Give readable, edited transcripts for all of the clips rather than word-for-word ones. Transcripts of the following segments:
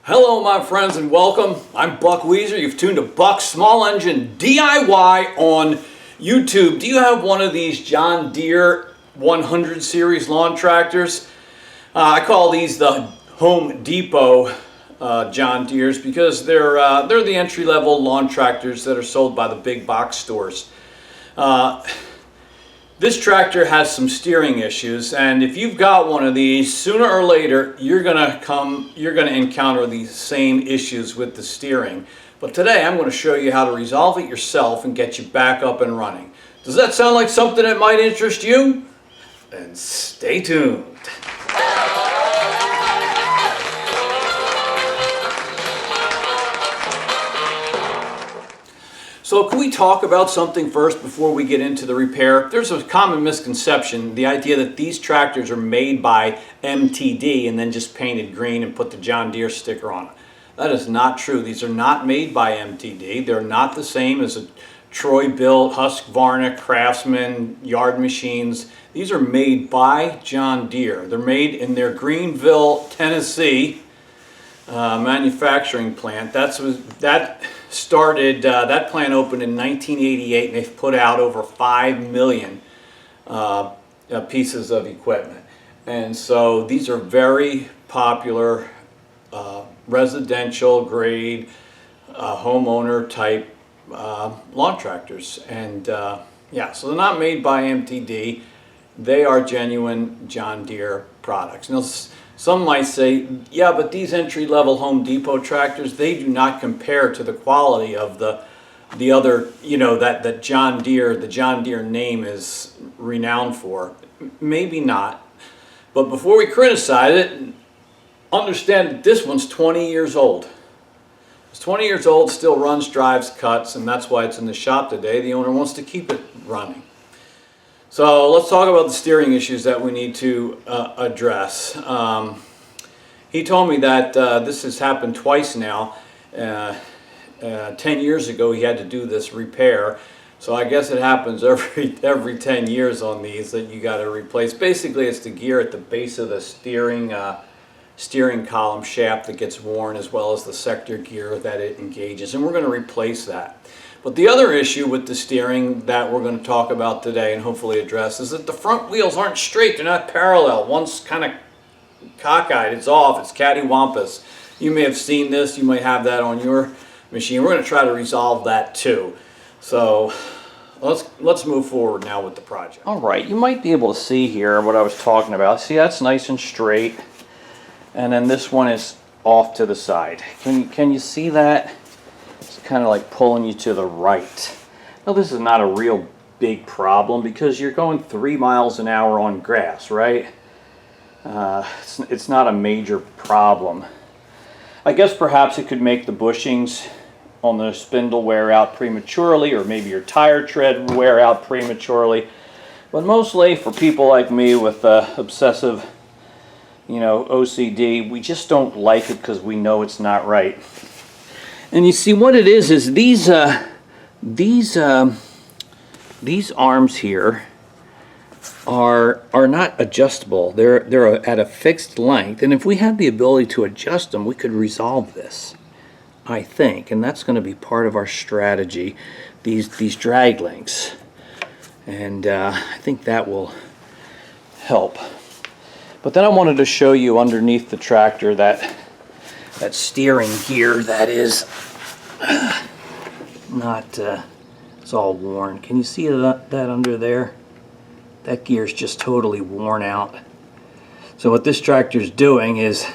Hello my friends and welcome. I'm Buck Weezer. You've tuned to Buck's Small Engine DIY on YouTube. Do you have one of these John Deere 100 series lawn tractors? I call these the Home Depot John Deeres because they're the entry-level lawn tractors that are sold by the big box stores. This tractor has some steering issues, and if you've got one of these, sooner or later you're gonna encounter these same issues with the steering. But today I'm going to show you how to resolve it yourself and get you back up and running. Does that sound like something that might interest you? Then stay tuned. So can we talk about something first before we get into the repair? There's a common misconception, the idea that these tractors are made by MTD and then just painted green and put the John Deere sticker on it. That is not true. These are not made by MTD. They're not the same as a Troy-Bilt, Husqvarna, Craftsman, Yard Machines. These are made by John Deere. They're made in their Greenville, Tennessee manufacturing plant. That plant opened in 1988, and they've put out over 5 million pieces of equipment. And so these are very popular residential grade homeowner type lawn tractors. And yeah, so they're not made by MTD. They are genuine John Deere products. Now, some might say, yeah, but these entry-level Home Depot tractors, they do not compare to the quality of the other, you know, that the John Deere name is renowned for. Maybe not. But before we criticize it, understand that this one's 20 years old. It's 20 years old, still runs, drives, cuts, and that's why it's in the shop today. The owner wants to keep it running. So let's talk about the steering issues that we need to address. He told me that this has happened twice now. 10 years ago he had to do this repair. So I guess it happens every 10 years on these that you got to replace. Basically it's the gear at the base of the steering column shaft that gets worn, as well as the sector gear that it engages, and we're going to replace that. But the other issue with the steering that we're going to talk about today and hopefully address is that the front wheels aren't straight, they're not parallel. One's kind of cockeyed, it's off, it's cattywampus. You may have seen this, you might have that on your machine. We're going to try to resolve that too. So let's move forward now with the project. All right, you might be able to see here what I was talking about. See, that's nice and straight, and then this one is off to the side. Can you see that? It's kind of like pulling you to the right. Now this is not a real big problem because you're going 3 miles an hour on grass, right? It's not a major problem. I guess perhaps it could make the bushings on the spindle wear out prematurely, or maybe your tire tread wear out prematurely. But mostly for people like me with obsessive, you know, OCD, we just don't like it because we know it's not right. And you see what it is these arms here are not adjustable. They're at a fixed length, and if we had the ability to adjust them, we could resolve this, I think, and that's going to be part of our strategy. These drag links, and I think that will help. But then I wanted to show you underneath the tractor that steering gear that is not it's all worn. Can you see that under there? That gear's just totally worn out. So what this tractor's doing is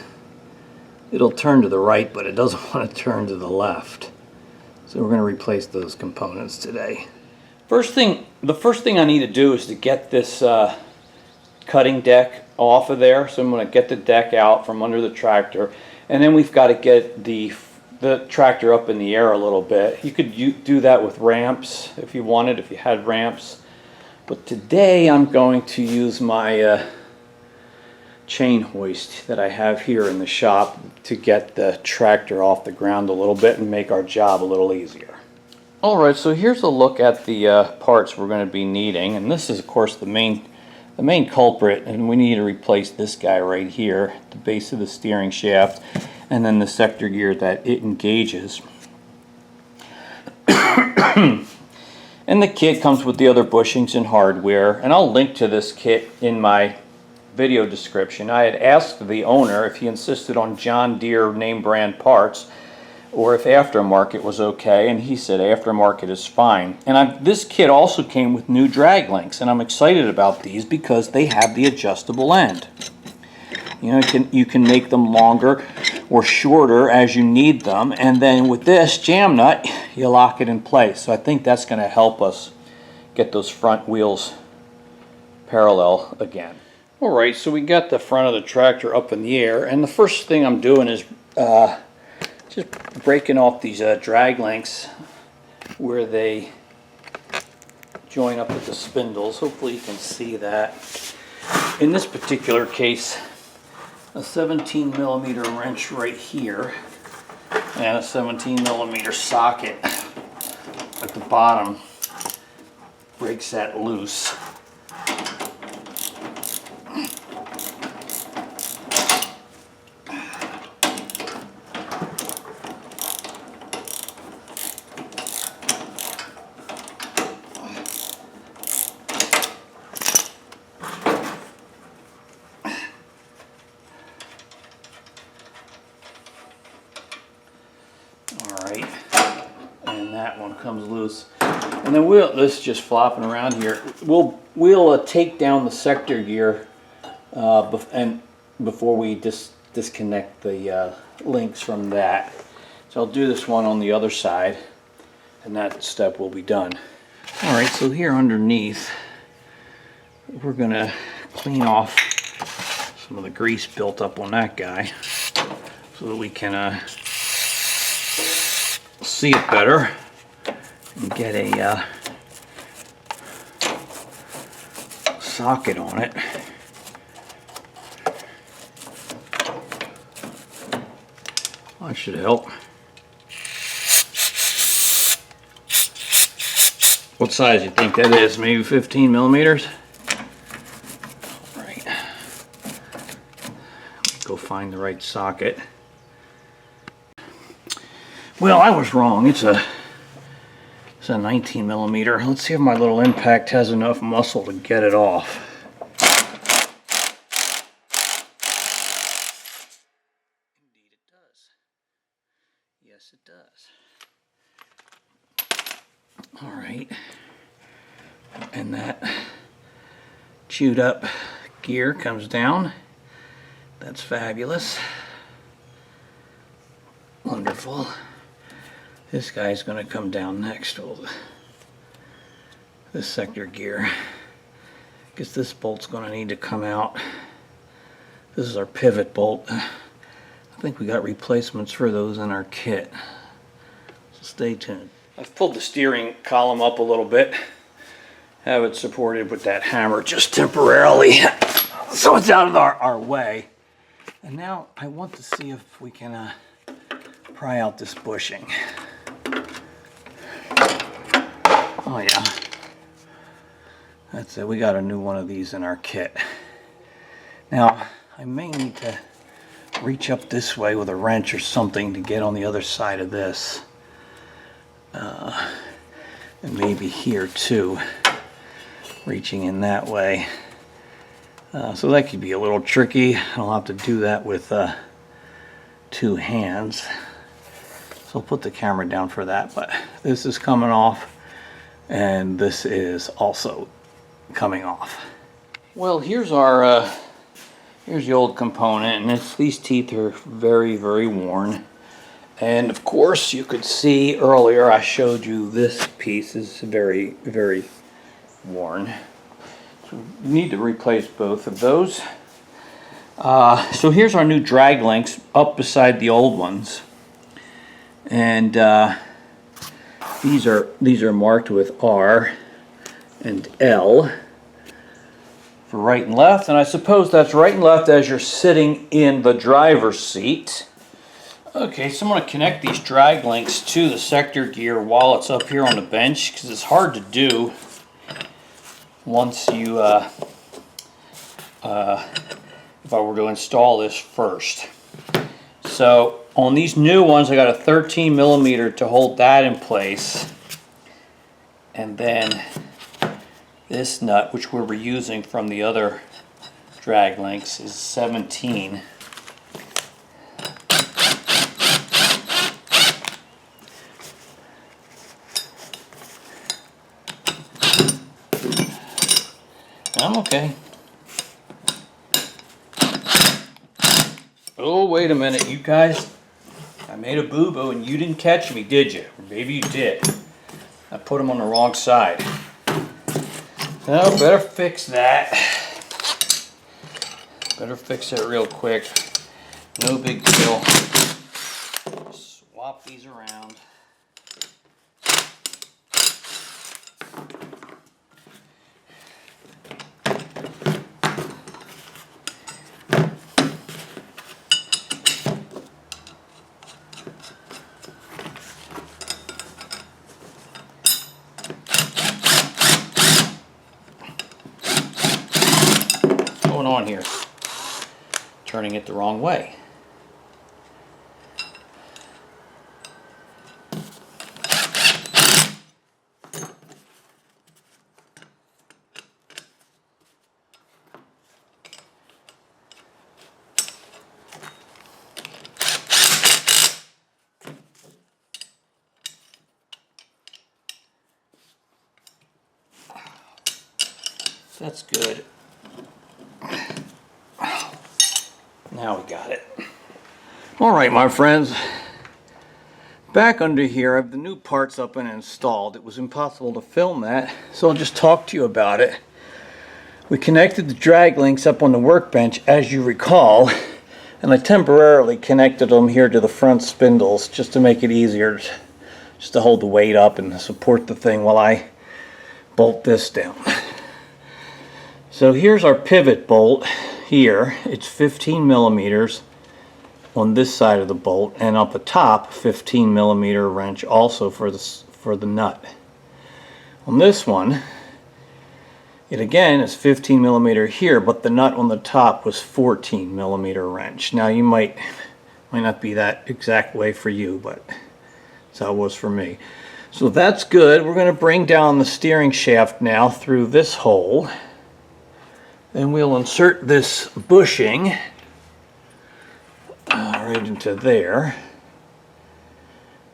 it'll turn to the right, but it doesn't want to turn to the left. So we're going to replace those components today. The first thing I need to do is to get this cutting deck off of there. So I'm going to get the deck out from under the tractor, and then we've got to get the tractor up in the air a little bit. You could do that with ramps if you wanted, if you had ramps. But today I'm going to use my chain hoist that I have here in the shop to get the tractor off the ground a little bit and make our job a little easier. Alright, so here's a look at the parts we're going to be needing, and this is of course the main culprit, and we need to replace this guy right here at the base of the steering shaft. and then the sector gear that it engages. And the kit comes with the other bushings and hardware, and I'll link to this kit in my video description. I had asked the owner if he insisted on John Deere name brand parts or if aftermarket was okay, and he said aftermarket is fine. And this kit also came with new drag links, and I'm excited about these because they have the adjustable end. You know, you can make them longer or shorter as you need them, and then with this jam nut, you lock it in place. So I think that's going to help us get those front wheels parallel again. All right, so we got the front of the tractor up in the air, and the first thing I'm doing is just breaking off these drag links where they join up with the spindles. Hopefully you can see that. In this particular case, a 17 millimeter wrench right here and a 17 millimeter socket at the bottom breaks that loose. Alright, and that one comes loose. And then this is just flopping around here. We'll take down the sector gear before we disconnect the links from that. So I'll do this one on the other side, and that step will be done. Alright, so here underneath, we're going to clean off some of the grease built up on that guy so that we can see it better and get a socket on it. That should help. What size do you think that is? Maybe 15 millimeters? All right. Go find the right socket. Well, I was wrong. It's a 19 millimeter. Let's see if my little impact has enough muscle to get it off. Indeed it does. Yes, it does. All right. And that chewed up gear comes down. That's fabulous. Wonderful. This guy's going to come down next. This sector gear. Guess this bolt's going to need to come out. This is our pivot bolt. I think we got replacements for those in our kit. So stay tuned. I've pulled the steering column up a little bit. Have it supported with that hammer just temporarily. So it's out of our way. And now I want to see if we can pry out this bushing. Oh yeah, that's it. We got a new one of these in our kit. Now I may need to reach up this way with a wrench or something to get on the other side of this, and maybe here too, reaching in that way. So that could be a little tricky. I'll have to do that with 2 hands. So I'll put the camera down for that, but this is coming off. And this is also coming off. Well, here's our here's the old component, and these teeth are very, very worn. And of course, you could see earlier I showed you this piece is very, very worn. So we need to replace both of those. So here's our new drag links up beside the old ones, and these are marked with R and L for right and left, and I suppose that's right and left as you're sitting in the driver's seat. Okay, so I'm going to connect these drag links to the sector gear while it's up here on the bench, because it's hard to do once you if I were to install this first. So on these new ones, I got a 13 millimeter to hold that in place. And then this nut, which we're reusing from the other drag links, is 17. I'm okay. Oh, wait a minute, you guys. I made a boo-boo and you didn't catch me, did you? Or maybe you did. I put them on the wrong side. Oh, better fix that. Better fix it real quick. No big deal. Swap these around. On here, turning it the wrong way. That's good. Now we got it. All right, my friends. Back under here, I have the new parts up and installed. It was impossible to film that, so I'll just talk to you about it. We connected the drag links up on the workbench, as you recall, and I temporarily connected them here to the front spindles just to make it easier, just to hold the weight up and support the thing while I bolt this down. So here's our pivot bolt. Here, it's 15 millimeters on this side of the bolt, and up the top, 15 millimeter wrench also for the nut. On this one, it again is 15 millimeter here, but the nut on the top was 14 millimeter wrench. Now you might not be that exact way for you, but that's how it was for me. So that's good. We're going to bring down the steering shaft now through this hole. Then we'll insert this bushing right into there.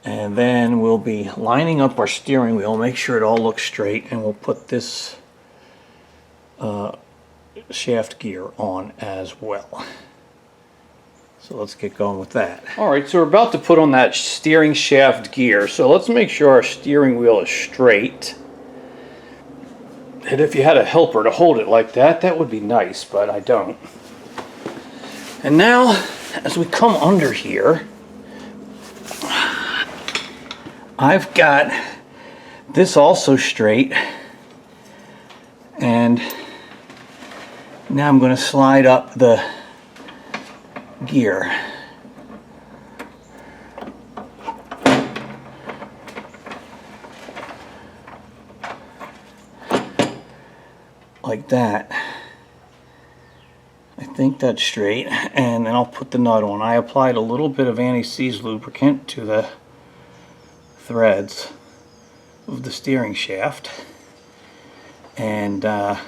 And then we'll be lining up our steering wheel, make sure it all looks straight, and we'll put this shaft gear on as well. So let's get going with that. Alright, so we're about to put on that steering shaft gear. So let's make sure our steering wheel is straight. And if you had a helper to hold it like that, that would be nice, but I don't. And now, as we come under here, I've got this also straight, and now I'm going to slide up the gear. Like that. I think that's straight, and then I'll put the nut on. I applied a little bit of anti-seize lubricant to the threads of the steering shaft, and I'm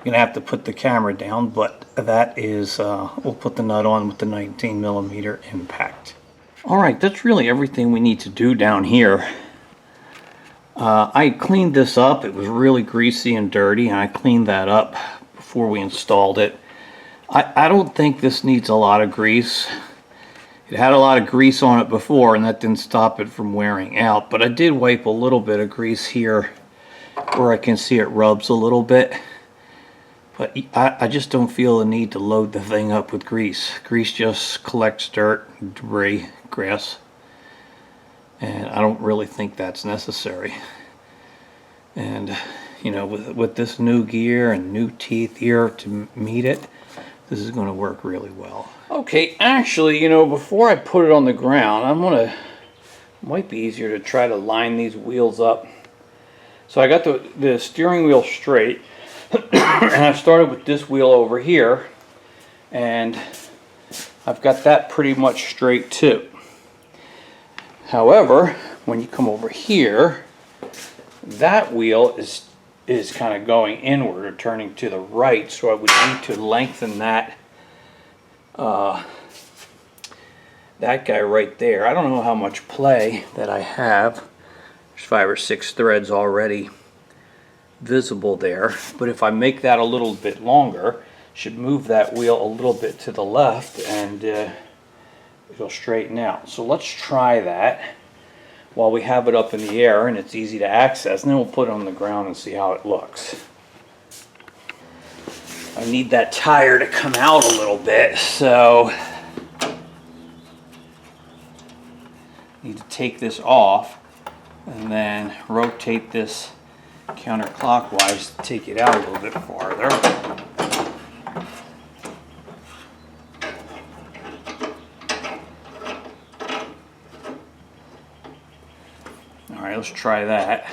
gonna have to put the camera down, but that is we'll put the nut on with the 19 millimeter impact. Alright, that's really everything we need to do down here. I cleaned this up. It was really greasy and dirty, and I cleaned that up before we installed it. I don't think this needs a lot of grease. It had a lot of grease on it before, and that didn't stop it from wearing out, but I did wipe a little bit of grease here where I can see it rubs a little bit. But I just don't feel the need to load the thing up with grease. Grease just collects dirt, debris, grass. And I don't really think that's necessary. And you know, with this new gear and new teeth here to meet it, this is going to work really well. Okay, actually, you know, before I put it on the ground, might be easier to try to line these wheels up. So I got the steering wheel straight, and I started with this wheel over here, and I've got that pretty much straight too. However, when you come over here, that wheel is kind of going inward or turning to the right, so I would need to lengthen that that guy right there. I don't know how much play that I have. There's 5 or 6 threads already visible there, but if I make that a little bit longer, should move that wheel a little bit to the left, and it'll straighten out. So let's try that while we have it up in the air and it's easy to access, and then we'll put it on the ground and see how it looks. I need that tire to come out a little bit, so I need to take this off and then rotate this counterclockwise to take it out a little bit farther. All right, let's try that.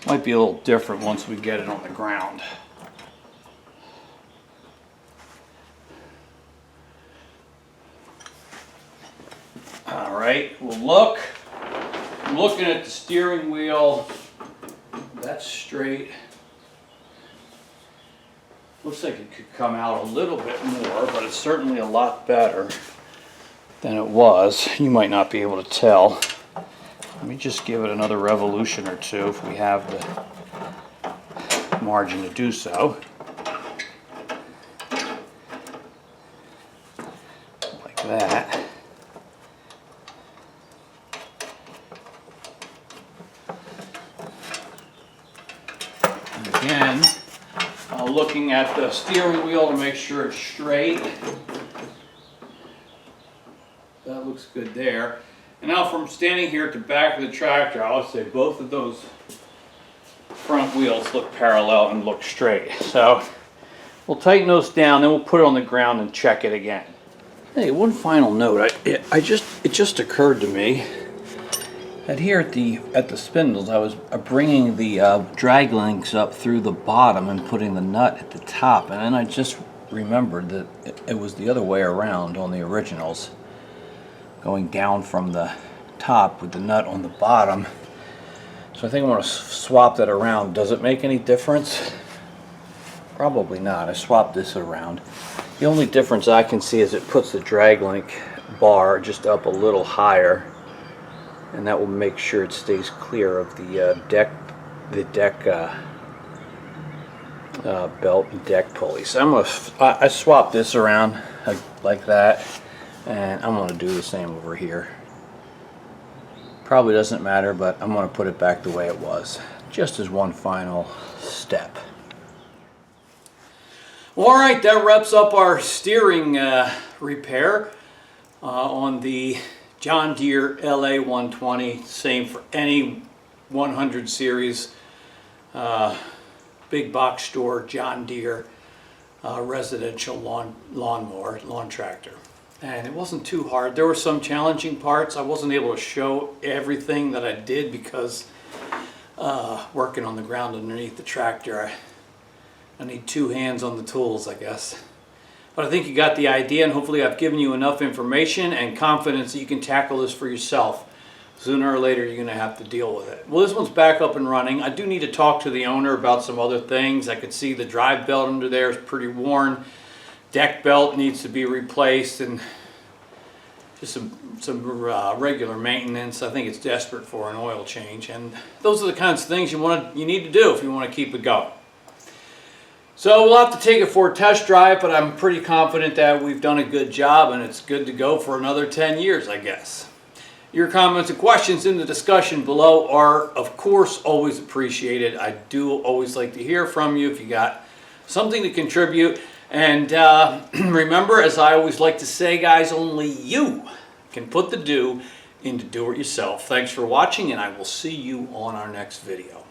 Might be a little different once we get it on the ground. All right, well I'm looking at the steering wheel. That's straight. Looks like it could come out a little bit more, but it's certainly a lot better than it was. You might not be able to tell. Let me just give it another revolution or two if we have the margin to do so. Like that. And again, looking at the steering wheel to make sure it's straight. That looks good there. And now from standing here at the back of the tractor, I would say both of those front wheels look parallel and look straight. So we'll tighten those down, then we'll put it on the ground and check it again. Hey, one final note. It just occurred to me that here at the spindles, I was bringing the drag links up through the bottom and putting the nut at the top, and then I just remembered that it was the other way around on the originals, going down from the top with the nut on the bottom. So I think I'm going to swap that around. Does it make any difference? Probably not. I swapped this around. The only difference I can see is it puts the drag link bar just up a little higher, and that will make sure it stays clear of the deck belt and deck pulley. So I swapped this around like that, and I'm going to do the same over here. Probably doesn't matter, but I'm going to put it back the way it was, just as one final step. Well, all right, that wraps up our steering repair on the John Deere LA 120. Same for any 100 series big box store John Deere residential lawn tractor. And it wasn't too hard. There were some challenging parts. I wasn't able to show everything that I did because working on the ground underneath the tractor, I need 2 hands on the tools, I guess. But I think you got the idea, and hopefully I've given you enough information and confidence that you can tackle this for yourself. Sooner or later you're going to have to deal with it. Well, this one's back up and running. I do need to talk to the owner about some other things. I could see the drive belt under there is pretty worn. Deck belt needs to be replaced, and just some regular maintenance. I think it's desperate for an oil change, and those are the kinds of things you need to do if you want to keep it going. So we'll have to take it for a test drive, but I'm pretty confident that we've done a good job and it's good to go for another 10 years, I guess. Your comments and questions in the discussion below are, of course, always appreciated. I do always like to hear from you if you got something to contribute. And remember, as I always like to say, guys, only you can put the do into do-it-yourself. Thanks for watching, and I will see you on our next video.